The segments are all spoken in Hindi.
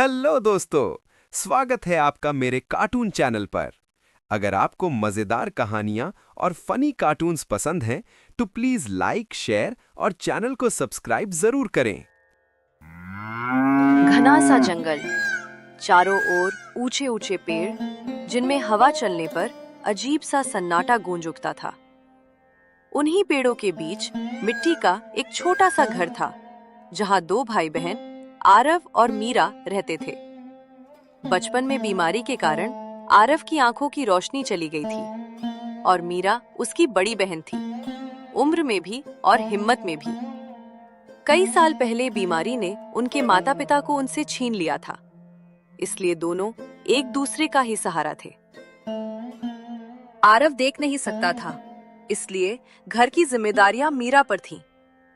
हेलो दोस्तों, स्वागत है आपका मेरे कार्टून चैनल पर। अगर आपको मजेदार कहानियां और फनी कार्टून्स पसंद हैं, तो प्लीज लाइक, शेयर और चैनल को सब्सक्राइब जरूर करें। घना सा जंगल, चारों ओर ऊंचे ऊंचे पेड़, जिनमें हवा चलने पर अजीब सा सन्नाटा गूंज उठता था। उन्हीं पेड़ों के बीच मिट्टी का एक छोटा सा घर था, जहां दो भाई बहन आरव और मीरा रहते थे। बचपन में बीमारी के कारण आरव की आंखों की रोशनी चली गई थी और मीरा उसकी बड़ी बहन थी, उम्र में भी और हिम्मत में भी। कई साल पहले बीमारी ने उनके माता पिता को उनसे छीन लिया था, इसलिए दोनों एक दूसरे का ही सहारा थे। आरव देख नहीं सकता था, इसलिए घर की जिम्मेदारियां मीरा पर थीं।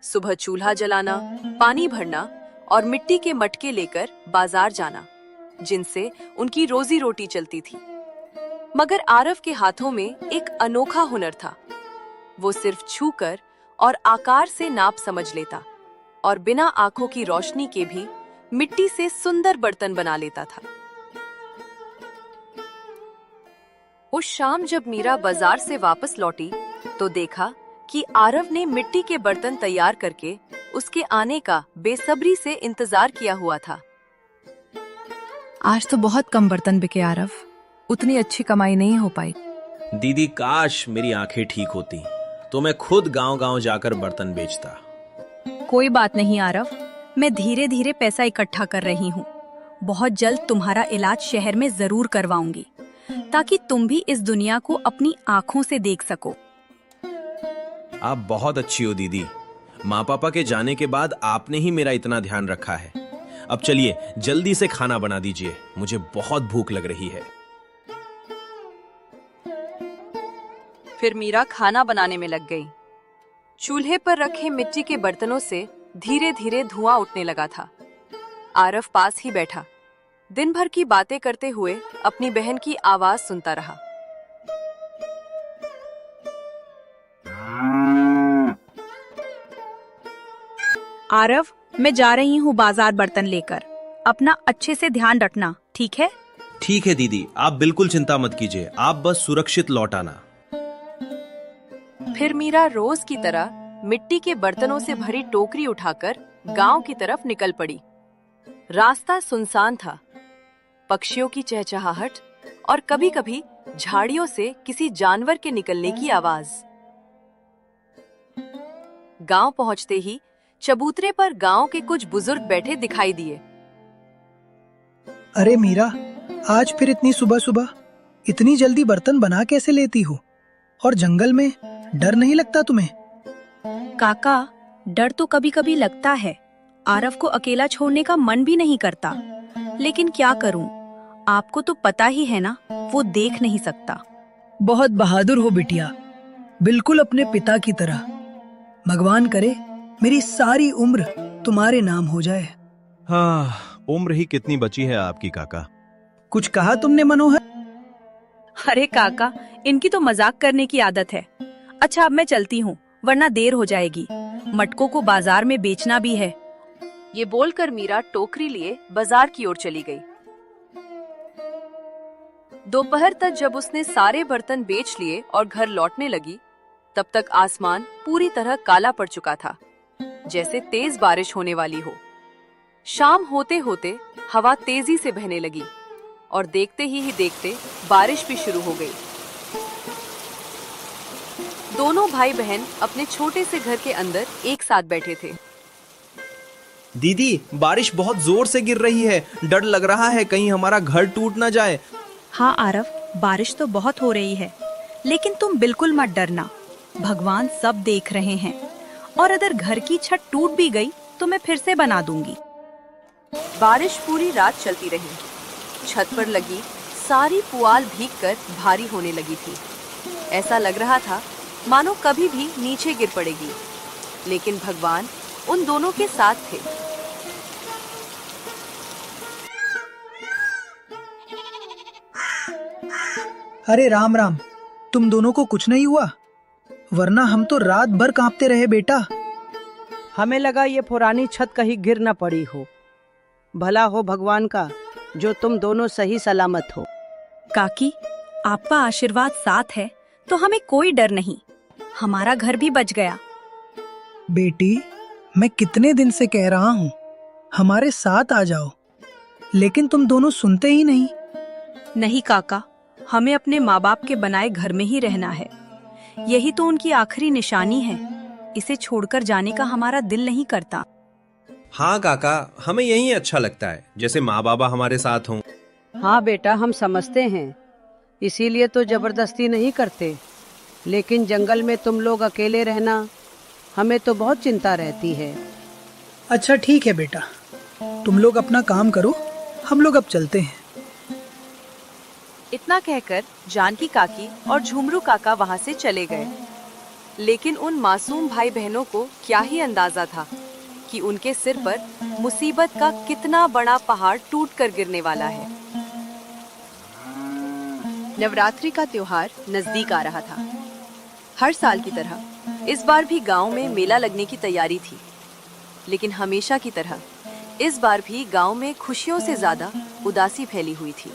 सुबह चूल्हा जलाना, पानी भरना और मिट्टी के मटके लेकर बाजार जाना, जिनसे उनकी रोजी रोटी चलती थी। मगर आरव के हाथों में एक अनोखा हुनर था। वो सिर्फ छूकर और आकार से नाप समझ लेता और बिना आंखों की रोशनी के भी मिट्टी से सुंदर बर्तन बना लेता था। उस शाम जब मीरा बाजार से वापस लौटी, तो देखा कि आरव ने मिट्टी के बर्तन तैयार करके उसके आने का बेसब्री से इंतजार किया हुआ था। आज तो बहुत कम बर्तन बिके आरव, उतनी अच्छी कमाई नहीं हो पाई। दीदी, काश मेरी आंखें ठीक होती तो मैं खुद गांव-गांव जाकर बर्तन बेचता। कोई बात नहीं आरव, मैं धीरे धीरे पैसा इकट्ठा कर रही हूँ। बहुत जल्द तुम्हारा इलाज शहर में जरूर करवाऊंगी, ताकि तुम भी इस दुनिया को अपनी आँखों से देख सको। आप बहुत अच्छी हो दीदी। माँ पापा के जाने के बाद आपने ही मेरा इतना ध्यान रखा है। अब चलिए जल्दी से खाना बना दीजिए, मुझे बहुत भूख लग रही है। फिर मीरा खाना बनाने में लग गई। चूल्हे पर रखे मिट्टी के बर्तनों से धीरे धीरे धुआं उठने लगा था। आरव पास ही बैठा, दिन भर की बातें करते हुए अपनी बहन की आवाज सुनता रहा। आरव, मैं जा रही हूँ बाजार बर्तन लेकर। अपना अच्छे से ध्यान रखना, ठीक है? ठीक है दीदी, आप बिल्कुल चिंता मत कीजिए, आप बस सुरक्षित लौट आना। फिर मीरा रोज की तरह मिट्टी के बर्तनों से भरी टोकरी उठाकर गांव की तरफ निकल पड़ी। रास्ता सुनसान था, पक्षियों की चहचहाहट और कभी-कभी झाड़ियों से किसी जानवर के निकलने की आवाज। गांव पहुंचते ही चबूतरे पर गांव के कुछ बुजुर्ग बैठे दिखाई दिए। अरे मीरा, आज फिर इतनी सुबह सुबह इतनी जल्दी बर्तन बना कैसे लेती हो? और जंगल में डर नहीं लगता तुम्हें? काका, डर तो कभी कभी लगता है। आरव को अकेला छोड़ने का मन भी नहीं करता, लेकिन क्या करूं? आपको तो पता ही है ना, वो देख नहीं सकता। बहुत बहादुर हो बिटिया, बिल्कुल अपने पिता की तरह। भगवान करे मेरी सारी उम्र तुम्हारे नाम हो जाए। हाँ, उम्र ही कितनी बची है आपकी काका। कुछ कहा तुमने मनोहर? अरे काका, इनकी तो मजाक करने की आदत है। अच्छा, अब मैं चलती हूँ, वरना देर हो जाएगी। मटकों को बाजार में बेचना भी है। ये बोलकर मीरा टोकरी लिए बाजार की ओर चली गई। दोपहर तक जब उसने सारे बर्तन बेच लिए और घर लौटने लगी, तब तक आसमान पूरी तरह काला पड़ चुका था, जैसे तेज बारिश होने वाली हो। शाम होते होते हवा तेजी से बहने लगी और देखते ही देखते बारिश भी शुरू हो गई। दोनों भाई बहन अपने छोटे से घर के अंदर एक साथ बैठे थे। दीदी, बारिश बहुत जोर से गिर रही है, डर लग रहा है कहीं हमारा घर टूट ना जाए। हाँ आरव, बारिश तो बहुत हो रही है, लेकिन तुम बिल्कुल मत डरना। भगवान सब देख रहे हैं, और अगर घर की छत टूट भी गई तो मैं फिर से बना दूंगी। बारिश पूरी रात चलती रही। छत पर लगी सारी पुआल भीगकर भारी होने लगी थी। ऐसा लग रहा था मानो कभी भी नीचे गिर पड़ेगी, लेकिन भगवान उन दोनों के साथ थे। अरे राम राम, तुम दोनों को कुछ नहीं हुआ? वरना हम तो रात भर कांपते रहे बेटा। हमें लगा ये पुरानी छत कहीं गिर न पड़ी हो। भला हो भगवान का जो तुम दोनों सही सलामत हो। काकी, आपका आशीर्वाद साथ है तो हमें कोई डर नहीं। हमारा घर भी बच गया। बेटी, मैं कितने दिन से कह रहा हूँ हमारे साथ आ जाओ, लेकिन तुम दोनों सुनते ही नहीं। नहीं काका, हमें अपने माँ बाप के बनाए घर में ही रहना है। यही तो उनकी आखिरी निशानी है। इसे छोड़कर जाने का हमारा दिल नहीं करता। हाँ काका, हमें यही अच्छा लगता है, जैसे माँ बाबा हमारे साथ हों। हाँ बेटा, हम समझते हैं, इसीलिए तो जबरदस्ती नहीं करते। लेकिन जंगल में तुम लोग अकेले रहना हमें तो बहुत चिंता रहती है। अच्छा ठीक है बेटा, तुम लोग अपना काम करो, हम लोग अब चलते हैं। इतना कहकर जानकी काकी और झुमरू काका वहां से चले गए। लेकिन उन मासूम भाई बहनों को क्या ही अंदाजा था कि उनके सिर पर मुसीबत का कितना बड़ा पहाड़ टूटकर गिरने वाला है। नवरात्रि का त्योहार नजदीक आ रहा था। हर साल की तरह इस बार भी गांव में मेला लगने की तैयारी थी। लेकिन हमेशा की तरह इस बार भी गांव में खुशियों से ज्यादा उदासी फैली हुई थी।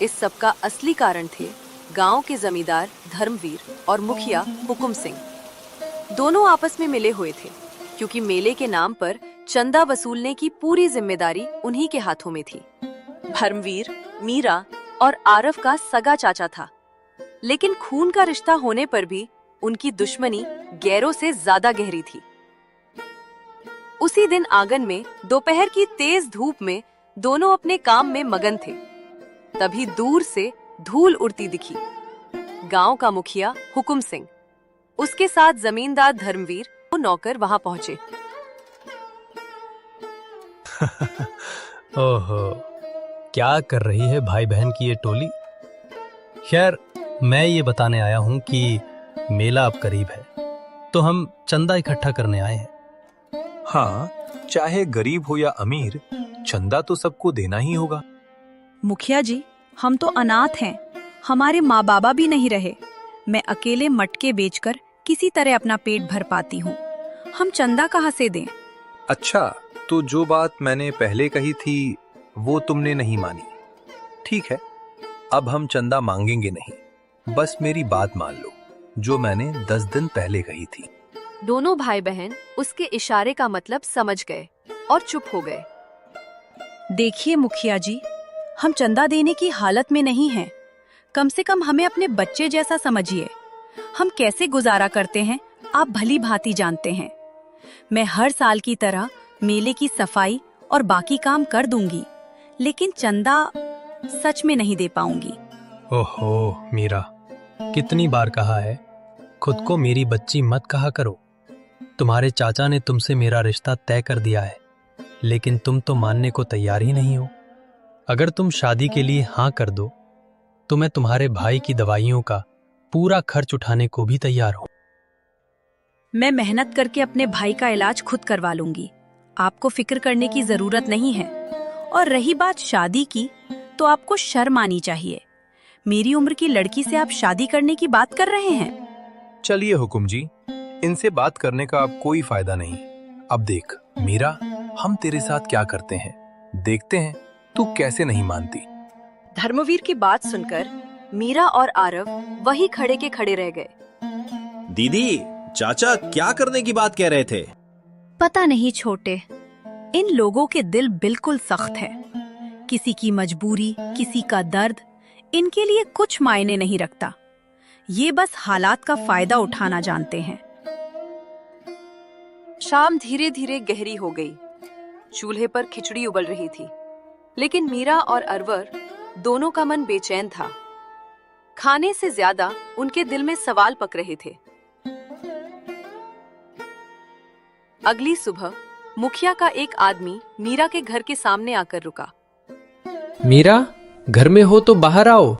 इस सब का असली कारण थे गांव के जमींदार धर्मवीर और मुखिया हुकुम सिंह। दोनों आपस में मिले हुए थे क्योंकि मेले के नाम पर चंदा वसूलने की पूरी जिम्मेदारी उन्हीं के हाथों में थी। धर्मवीर मीरा और आरव का सगा चाचा था, लेकिन खून का रिश्ता होने पर भी उनकी दुश्मनी गैरों से ज्यादा गहरी थी। उसी दिन आंगन में दोपहर की तेज धूप में दोनों अपने काम में मगन थे। तभी दूर से धूल उड़ती दिखी। गांव का मुखिया हुकुम सिंह, उसके साथ जमींदार धर्मवीर और नौकर वहां पहुंचे। ओहो, क्या कर रही है भाई बहन की ये टोली। खैर, मैं ये बताने आया हूँ कि मेला अब करीब है, तो हम चंदा इकट्ठा करने आए हैं। हाँ, चाहे गरीब हो या अमीर, चंदा तो सबको देना ही होगा। मुखिया जी, हम तो अनाथ हैं। हमारे माँ बाबा भी नहीं रहे। मैं अकेले मटके बेचकर किसी तरह अपना पेट भर पाती हूँ। हम चंदा कहाँ से दें? अच्छा, तो जो बात मैंने पहले कही थी वो तुमने नहीं मानी। ठीक है, अब हम चंदा मांगेंगे नहीं। बस मेरी बात मान लो जो मैंने 10 दिन पहले कही थी। दोनों भाई बहन उसके इशारे का मतलब समझ गए और चुप हो गए। देखिए मुखिया जी, हम चंदा देने की हालत में नहीं हैं। कम से कम हमें अपने बच्चे जैसा समझिए। हम कैसे गुजारा करते हैं आप भली भांति जानते हैं। मैं हर साल की तरह मेले की सफाई और बाकी काम कर दूंगी, लेकिन चंदा सच में नहीं दे पाऊंगी। ओहो मीरा, कितनी बार कहा है खुद को मेरी बच्ची मत कहा करो। तुम्हारे चाचा ने तुमसे मेरा रिश्ता तय कर दिया है, लेकिन तुम तो मानने को तैयार ही नहीं हो। अगर तुम शादी के लिए हाँ कर दो तो मैं तुम्हारे भाई की दवाइयों का पूरा खर्च उठाने को भी तैयार हूँ। मैं मेहनत करके अपने भाई का इलाज खुद करवा लूंगी। आपको फिक्र करने की जरूरत नहीं है। और रही बात शादी की, तो आपको शर्म आनी चाहिए। मेरी उम्र की लड़की से आप शादी करने की बात कर रहे हैं। चलिए हुकुम जी, इनसे बात करने का अब कोई फायदा नहीं। अब देख मीरा, हम तेरे साथ क्या करते हैं, देखते हैं तू कैसे नहीं मानती। धर्मवीर की बात सुनकर मीरा और आरव वही खड़े के खड़े रह गए। दीदी, चाचा क्या करने की बात कह रहे थे? पता नहीं छोटे, इन लोगों के दिल बिल्कुल सख्त है। किसी की मजबूरी, किसी का दर्द इनके लिए कुछ मायने नहीं रखता। ये बस हालात का फायदा उठाना जानते हैं। शाम धीरे धीरे गहरी हो गई। चूल्हे पर खिचड़ी उबल रही थी, लेकिन मीरा और अरवर दोनों का मन बेचैन था। खाने से ज्यादा उनके दिल में सवाल पक रहे थे। अगली सुबह मुखिया का एक आदमी मीरा के घर के सामने आकर रुका। मीरा, घर में हो तो बाहर आओ।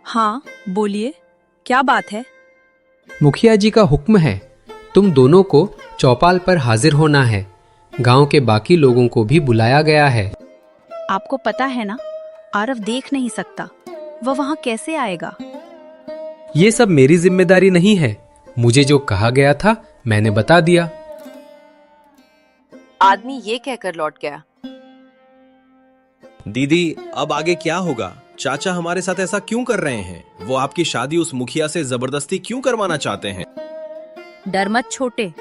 हाँ बोलिए, क्या बात है? मुखिया जी का हुक्म है, तुम दोनों को चौपाल पर हाजिर होना है। गांव के बाकी लोगों को भी बुलाया गया है। आपको पता है ना, आरव देख नहीं सकता, वह वहाँ कैसे आएगा? ये सब मेरी जिम्मेदारी नहीं है। मुझे जो कहा गया था मैंने बता दिया। आदमी ये कहकर लौट गया। दीदी, अब आगे क्या होगा? चाचा हमारे साथ ऐसा क्यों कर रहे हैं? वो आपकी शादी उस मुखिया से जबरदस्ती क्यों करवाना चाहते हैं? डर मत छोटे,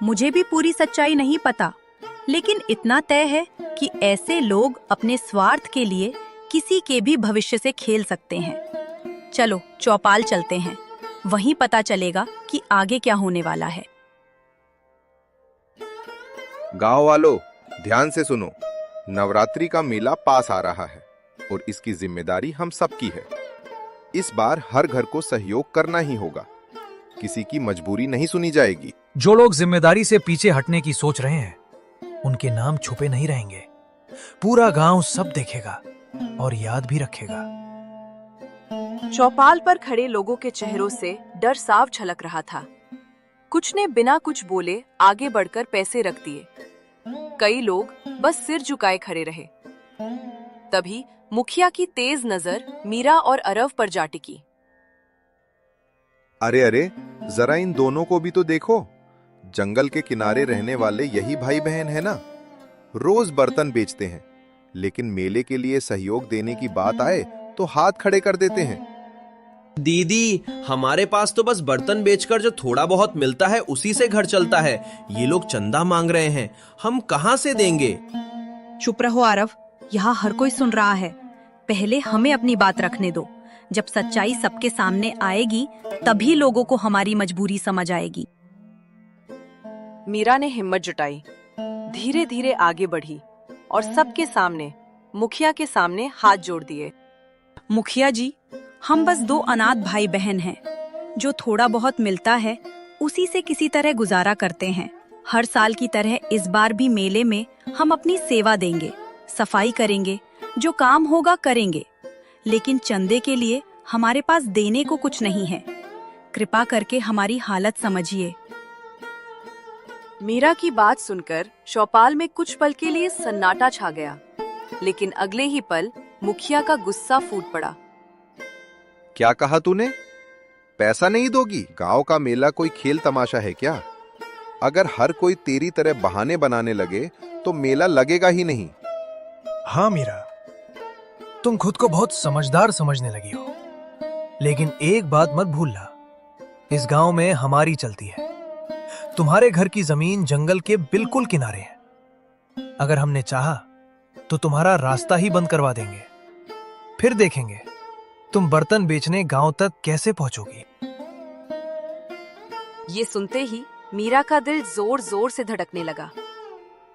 मुझे भी पूरी सच्चाई नहीं पता, लेकिन इतना तय है कि ऐसे लोग अपने स्वार्थ के लिए किसी के भी भविष्य से खेल सकते हैं। चलो चौपाल चलते हैं, वहीं पता चलेगा कि आगे क्या होने वाला है। गांव वालों, ध्यान से सुनो। नवरात्रि का मेला पास आ रहा है और इसकी जिम्मेदारी हम सबकी है। इस बार हर घर को सहयोग करना ही होगा, किसी की मजबूरी नहीं सुनी जाएगी। जो लोग जिम्मेदारी से पीछे हटने की सोच रहे हैं, उनके नाम छुपे नहीं रहेंगे। पूरा गांव सब देखेगा और याद भी रखेगा। चौपाल पर खड़े लोगों के चेहरों से डर साफ झलक रहा था। कुछ ने बिना कुछ बोले आगे बढ़कर पैसे रख दिए। कई लोग बस सिर झुकाए खड़े रहे। तभी मुखिया की तेज नजर मीरा और अरव पर जा टिकी। अरे अरे, जरा इन दोनों को भी तो देखो। जंगल के किनारे रहने वाले यही भाई बहन है ना। रोज बर्तन बेचते हैं, लेकिन मेले के लिए सहयोग देने की बात आए तो हाथ खड़े कर देते हैं। दीदी, हमारे पास तो बस बर्तन बेचकर जो थोड़ा बहुत मिलता है उसी से घर चलता है। ये लोग चंदा मांग रहे हैं, हम कहां से देंगे? चुप रहो आरव, यहाँ हर कोई सुन रहा है। पहले हमें अपनी बात रखने दो। जब सच्चाई सबके सामने आएगी तभी लोगों को हमारी मजबूरी समझ आएगी। मीरा ने हिम्मत जुटाई, धीरे धीरे आगे बढ़ी और सबके सामने, मुखिया के सामने हाथ जोड़ दिए। मुखिया जी, हम बस दो अनाथ भाई बहन हैं, जो थोड़ा बहुत मिलता है उसी से किसी तरह गुजारा करते हैं। हर साल की तरह इस बार भी मेले में हम अपनी सेवा देंगे, सफाई करेंगे, जो काम होगा करेंगे, लेकिन चंदे के लिए हमारे पास देने को कुछ नहीं है। कृपा करके हमारी हालत समझिए। मीरा की बात सुनकर चौपाल में कुछ पल के लिए सन्नाटा छा गया, लेकिन अगले ही पल मुखिया का गुस्सा फूट पड़ा। क्या कहा तूने? पैसा नहीं दोगी? गांव का मेला कोई खेल तमाशा है क्या? अगर हर कोई तेरी तरह बहाने बनाने लगे तो मेला लगेगा ही नहीं। हाँ मीरा, तुम खुद को बहुत समझदार समझने लगी हो, लेकिन एक बात मत भूलना, इस गांव में हमारी चलती है। तुम्हारे घर की जमीन जंगल के बिल्कुल किनारे है। अगर हमने चाहा तो तुम्हारा रास्ता ही बंद करवा देंगे। फिर देखेंगे तुम बर्तन बेचने गांव तक कैसे पहुंचोगी। ये सुनते ही मीरा का दिल जोर जोर से धड़कने लगा।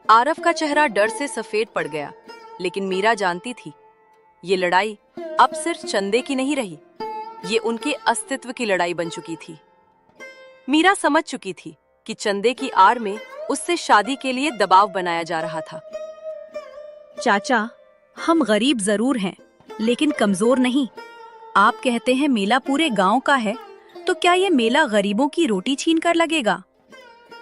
आरव का चेहरा डर से सफेद पड़ गया, लेकिन मीरा जानती थी ये लड़ाई अब सिर्फ चंदे की नहीं रही, ये उनके अस्तित्व की लड़ाई बन चुकी थी। मीरा समझ चुकी थी कि चंदे की आड़ में उससे शादी के लिए दबाव बनाया जा रहा था। चाचा, हम गरीब जरूर हैं, लेकिन कमजोर नहीं। आप कहते हैं मेला पूरे गांव का है, तो क्या ये मेला गरीबों की रोटी छीन कर लगेगा?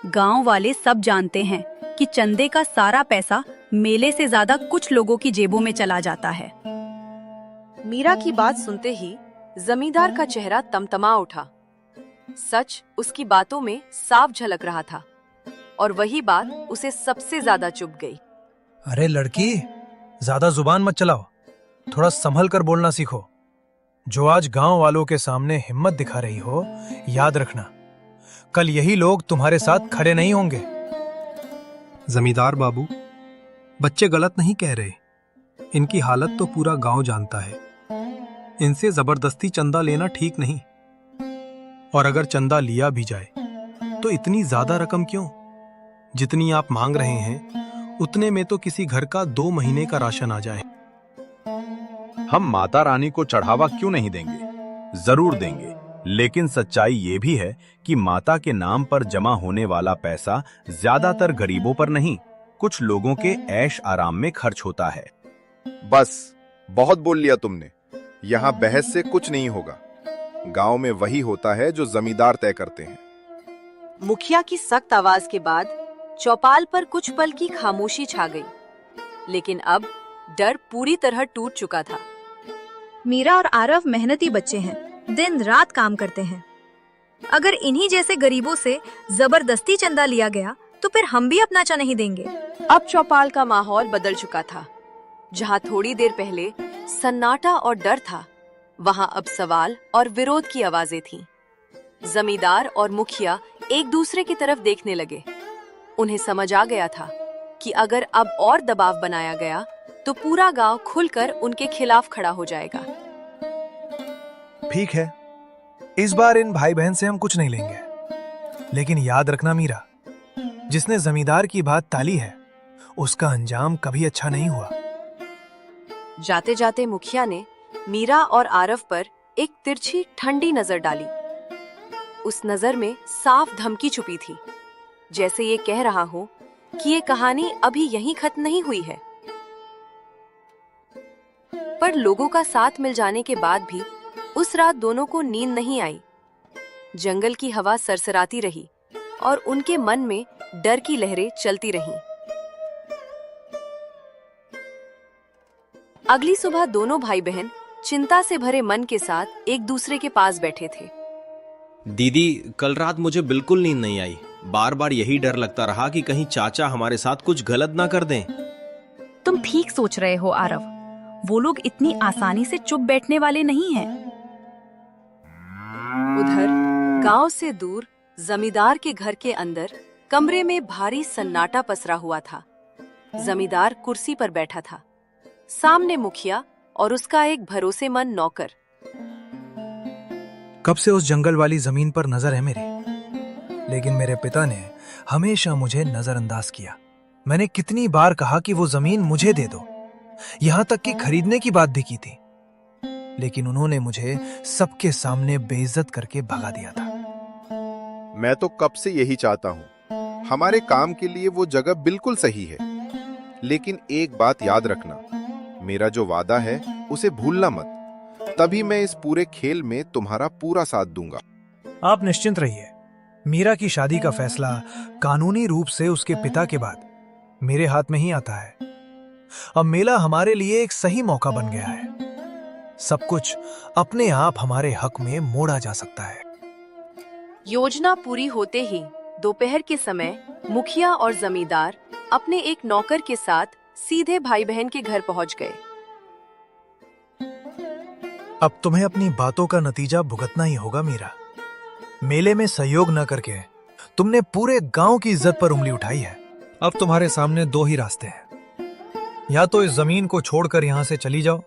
गांव वाले सब जानते हैं कि चंदे का सारा पैसा मेले से ज्यादा कुछ लोगों की जेबों में चला जाता है। मीरा की बात सुनते ही जमींदार का चेहरा तमतमा उठा। सच उसकी बातों में साफ झलक रहा था, और वही बात उसे सबसे ज्यादा चुभ गई। अरे लड़की, ज्यादा जुबान मत चलाओ, थोड़ा संभल कर बोलना सीखो। जो आज गांव वालों के सामने हिम्मत दिखा रही हो, याद रखना कल यही लोग तुम्हारे साथ खड़े नहीं होंगे। जमींदार बाबू, बच्चे गलत नहीं कह रहे। इनकी हालत तो पूरा गांव जानता है। इनसे जबरदस्ती चंदा लेना ठीक नहीं, और अगर चंदा लिया भी जाए तो इतनी ज्यादा रकम क्यों? जितनी आप मांग रहे हैं उतने में तो किसी घर का 2 महीने का राशन आ जाए। हम माता रानी को चढ़ावा क्यों नहीं देंगे? जरूर देंगे, लेकिन सच्चाई ये भी है कि माता के नाम पर जमा होने वाला पैसा ज्यादातर गरीबों पर नहीं, कुछ लोगों के ऐश आराम में खर्च होता है। बस, बहुत बोल लिया तुमने। यहाँ बहस से कुछ नहीं होगा। गांव में वही होता है जो जमींदार तय करते हैं। मुखिया की सख्त आवाज के बाद चौपाल पर कुछ पल की खामोशी छा गई, लेकिन अब डर पूरी तरह टूट चुका था। मीरा और आरव मेहनती बच्चे हैं, दिन रात काम करते हैं। अगर इन्हीं जैसे गरीबों से जबरदस्ती चंदा लिया गया तो फिर हम भी अपना चा नहीं देंगे। अब चौपाल का माहौल बदल चुका था। जहाँ थोड़ी देर पहले सन्नाटा और डर था, वहाँ अब सवाल और विरोध की आवाजें थीं। जमींदार और मुखिया एक दूसरे की तरफ देखने लगे। उन्हें समझ आ गया था कि अगर अब और दबाव बनाया गया तो पूरा गांव खुलकर उनके खिलाफ खड़ा हो जाएगा। ठीक है, इस बार इन भाई बहन से हम कुछ नहीं लेंगे, लेकिन याद रखना मीरा, जिसने जमींदार की बात टाली है उसका अंजाम कभी अच्छा नहीं हुआ। जाते जाते मुखिया ने मीरा और आरव पर एक तिरछी ठंडी नजर डाली। उस नजर में साफ धमकी छुपी थी, जैसे ये कह रहा हो कि ये कहानी अभी यहीं खत्म नहीं हुई है। पर लोगों का साथ मिल जाने के बाद भी उस रात दोनों को नींद नहीं आई। जंगल की हवा सरसराती रही और उनके मन में डर की लहरें चलती रहीं। अगली सुबह दोनों भाई बहन चिंता से भरे मन के साथ एक दूसरे के पास बैठे थे। दीदी, कल रात मुझे बिल्कुल नींद नहीं आई। बार बार यही डर लगता रहा कि कहीं चाचा हमारे साथ कुछ गलत ना कर दें। तुम ठीक सोच रहे हो आरव, वो लोग इतनी आसानी से चुप बैठने वाले नहीं हैं। उधर गांव से दूर जमींदार के घर के अंदर कमरे में भारी सन्नाटा पसरा हुआ था। जमींदार कुर्सी पर बैठा था, सामने मुखिया और उसका एक भरोसेमंद नौकर। कब से उस जंगल वाली जमीन पर नजर है मेरी, लेकिन मेरे पिता ने हमेशा मुझे नजरअंदाज किया। मैंने कितनी बार कहा कि वो जमीन मुझे दे दो, यहां तक कि खरीदने की बात भी की थी, लेकिन उन्होंने मुझे सबके सामने बेइज्जत करके भगा दिया था। मैं तो कब से यही चाहता हूं। हमारे काम के लिए वो जगह बिल्कुल सही है, लेकिन एक बात याद रखना, मेरा जो वादा है उसे भूलना मत। तभी मैं इस पूरे खेल में तुम्हारा पूरा साथ दूंगा। आप निश्चिंत रहिए, मीरा की शादी का फैसला कानूनी रूप से उसके पिता के बाद मेरे हाथ में ही आता है। अब मेला हमारे लिए एक सही मौका बन गया है। सब कुछ अपने आप हमारे हक में मोड़ा जा सकता है। योजना पूरी होते ही दोपहर के समय मुखिया और जमींदार अपने एक नौकर के साथ सीधे भाई बहन के घर पहुंच गए। अब तुम्हें अपनी बातों का नतीजा भुगतना ही होगा मीरा। मेले में सहयोग न करके तुमने पूरे गांव की इज्जत पर उंगली उठाई है। अब तुम्हारे सामने दो ही रास्ते हैं, या तो इस जमीन को छोड़कर यहां से चली जाओ,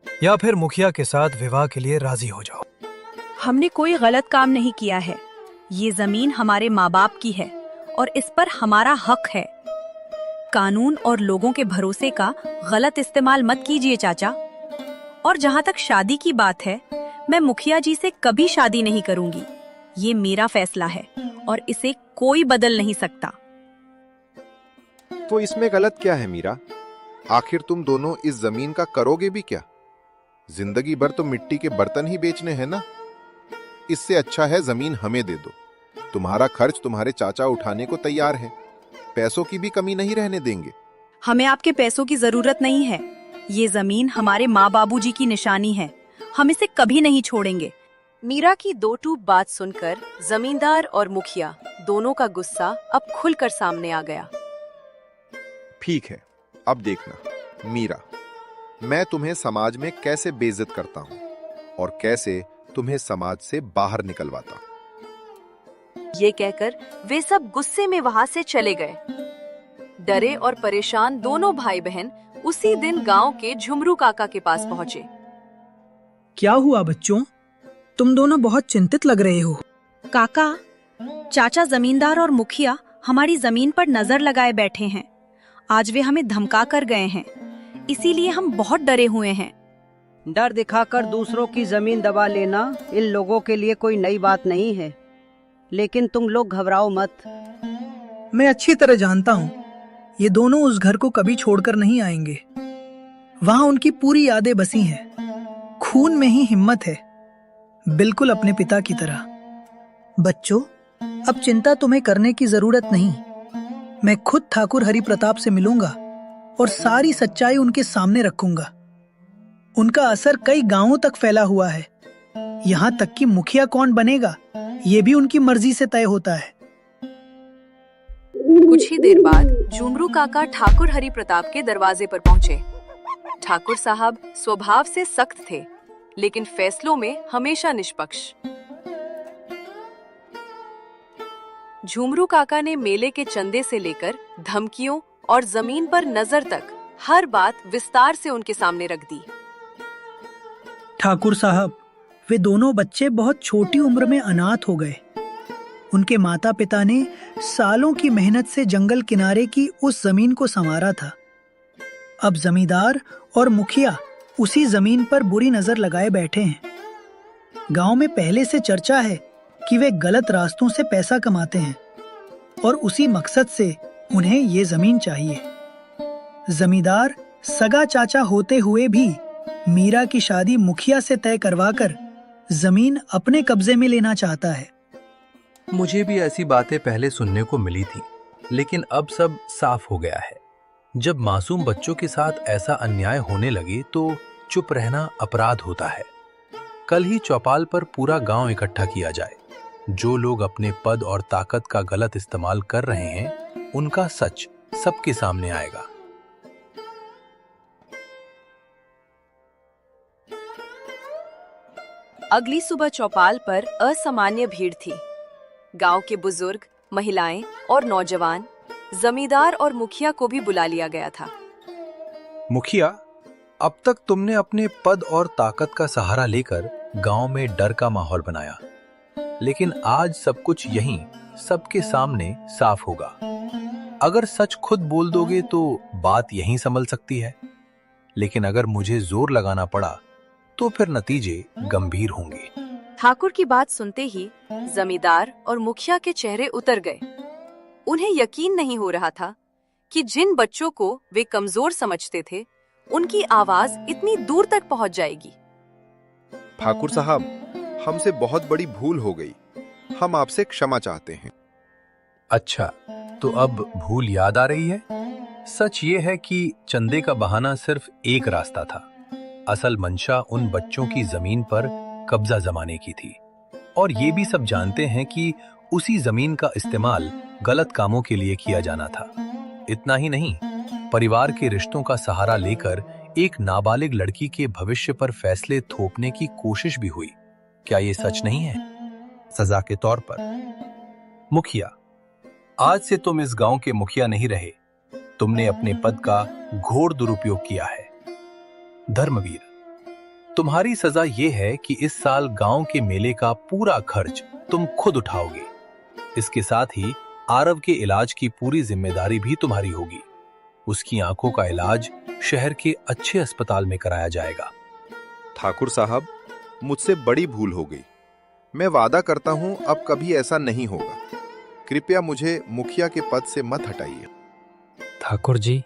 या फिर मुखिया के साथ विवाह के लिए राजी हो जाओ। हमने कोई गलत काम नहीं किया है। ये जमीन हमारे माँ बाप की है और इस पर हमारा हक है। कानून और लोगों के भरोसे का गलत इस्तेमाल मत कीजिए चाचा। और जहाँ तक शादी की बात है, मैं मुखिया जी से कभी शादी नहीं करूंगी। ये मेरा फैसला है और इसे कोई बदल नहीं सकता। तो इसमें गलत क्या है मीरा? आखिर तुम दोनों इस जमीन का करोगे भी क्या? जिंदगी भर तो मिट्टी के बर्तन ही बेचने हैं ना। इससे अच्छा है जमीन हमें दे दो। तुम्हारा खर्च तुम्हारे चाचा उठाने को तैयार है। पैसों की भी कमी नहीं रहने देंगे। हमें आपके पैसों की जरूरत नहीं है। ये जमीन हमारे माँ बाबूजी की निशानी है। हम इसे कभी नहीं छोड़ेंगे। मीरा की दो टूक बात सुनकर जमींदार और मुखिया दोनों का गुस्सा अब खुलकर सामने आ गया। ठीक है, अब देखना मीरा, मैं तुम्हें समाज में कैसे बेइज्जत करता हूँ और कैसे तुम्हें समाज से बाहर निकलवाता। ये कहकर वे सब गुस्से में वहां से चले गए। डरे और परेशान दोनों भाई बहन उसी दिन गांव के झुमरू काका के पास पहुंचे। क्या हुआ बच्चों? तुम दोनों बहुत चिंतित लग रहे हो। काका, चाचा जमींदार और मुखिया हमारी जमीन पर नजर लगाए बैठे हैं। आज वे हमें धमका कर गए हैं, इसीलिए हम बहुत डरे हुए हैं। डर दिखाकर दूसरों की जमीन दबा लेना इन लोगों के लिए कोई नई बात नहीं है, लेकिन तुम लोग घबराओ मत। मैं अच्छी तरह जानता हूँ ये दोनों उस घर को कभी छोड़कर नहीं आएंगे। वहां उनकी पूरी यादें बसी हैं। खून में ही हिम्मत है, बिल्कुल अपने पिता की तरह। बच्चों, अब चिंता तुम्हें करने की जरूरत नहीं। मैं खुद ठाकुर हरि प्रताप से मिलूंगा और सारी सच्चाई उनके सामने रखूंगा। उनका असर कई गांवों तक फैला हुआ है। यहाँ तक कि मुखिया कौन बनेगा ये भी उनकी मर्जी से तय होता है। कुछ ही देर बाद झुमरू काका ठाकुर हरि प्रताप के दरवाजे पर पहुंचे। ठाकुर साहब स्वभाव से सख्त थे, लेकिन फैसलों में हमेशा निष्पक्ष। झुमरू काका ने मेले के चंदे से लेकर धमकियों और जमीन पर नजर तक हर बात विस्तार से उनके सामने रख दी। ठाकुर साहब, वे दोनों बच्चे बहुत छोटी उम्र में अनाथ हो गए। उनके माता पिता ने सालों की मेहनत से जंगल किनारे की उस जमीन को संवारा था। अब जमींदार और मुखिया उसी जमीन पर बुरी नजर लगाए बैठे हैं। गांव में पहले से चर्चा है कि वे गलत रास्तों से पैसा कमाते हैं और उसी मकसद से उन्हें ये जमीन चाहिए। जमींदार सगा चाचा होते हुए भी मीरा की शादी मुखिया से तय करवाकर जमीन अपने कब्जे में लेना चाहता है। मुझे भी ऐसी बातें पहले सुनने को मिली थी, लेकिन अब सब साफ हो गया है। जब मासूम बच्चों के साथ ऐसा अन्याय होने लगे तो चुप रहना अपराध होता है। कल ही चौपाल पर पूरा गांव इकट्ठा किया जाए। जो लोग अपने पद और ताकत का गलत इस्तेमाल कर रहे हैं, उनका सच सबके सामने आएगा। अगली सुबह चौपाल पर असामान्य भीड़ थी। गांव के बुजुर्ग, महिलाएं और नौजवान, जमींदार और मुखिया को भी बुला लिया गया था। मुखिया, अब तक तुमने अपने पद और ताकत का सहारा लेकर गांव में डर का माहौल बनाया, लेकिन आज सब कुछ यहीं सबके सामने साफ होगा। अगर सच खुद बोल दोगे तो बात यहीं संभल सकती है, लेकिन अगर मुझे जोर लगाना पड़ा तो फिर नतीजे गंभीर होंगे। ठाकुर की बात सुनते ही जमींदार और मुखिया के चेहरे उतर गए। उन्हें यकीन नहीं हो रहा था कि जिन बच्चों को वे कमजोर समझते थे, उनकी आवाज इतनी दूर तक पहुंच जाएगी। ठाकुर साहब, हमसे बहुत बड़ी भूल हो गई। हम आपसे क्षमा चाहते हैं। अच्छा, तो अब भूल याद आ रही है। सच ये है कि चंदे का बहाना सिर्फ एक रास्ता था। असल मंशा उन बच्चों की जमीन पर कब्जा जमाने की थी, और ये भी सब जानते हैं कि उसी जमीन का इस्तेमाल गलत कामों के लिए किया जाना था। इतना ही नहीं, परिवार के रिश्तों का सहारा लेकर एक नाबालिग लड़की के भविष्य पर फैसले थोपने की कोशिश भी हुई। क्या ये सच नहीं है? सजा के तौर पर। मुखिया, आज से तुम इस गांव के मुखिया नहीं रहे। तुमने अपने पद का घोर दुरुपयोग किया है। धर्मवीर, तुम्हारी सजा यह है कि इस साल गांव के मेले का पूरा खर्च तुम खुद उठाओगे। इसके साथ ही आरव के इलाज की पूरी जिम्मेदारी भी तुम्हारी होगी। उसकी आंखों का इलाज शहर के अच्छे अस्पताल में कराया जाएगा। ठाकुर साहब, मुझसे बड़ी भूल हो गई। मैं वादा करता हूं अब कभी ऐसा नहीं होगा। कृपया मुझे मुखिया के पद से मत हटाइए। ठाकुर जी,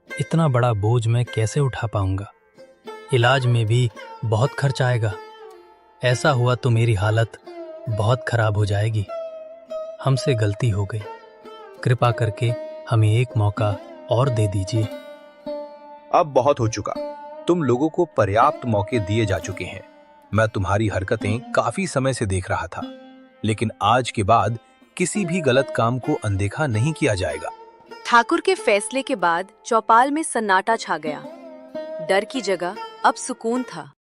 इतना बड़ा बोझ मैं कैसे उठा पाऊंगा? इलाज में भी बहुत खर्च आएगा। ऐसा हुआ तो मेरी हालत बहुत खराब हो जाएगी। हमसे गलती हो गई। कृपा करके हमें एक मौका और दे दीजिए। अब बहुत हो चुका। तुम लोगों को पर्याप्त मौके दिए जा चुके हैं। मैं तुम्हारी हरकतें काफी समय से देख रहा था, लेकिन आज के बाद किसी भी गलत काम को अनदेखा नहीं किया जाएगा। ठाकुर के फैसले के बाद चौपाल में सन्नाटा छा गया। डर की जगह अब सुकून था।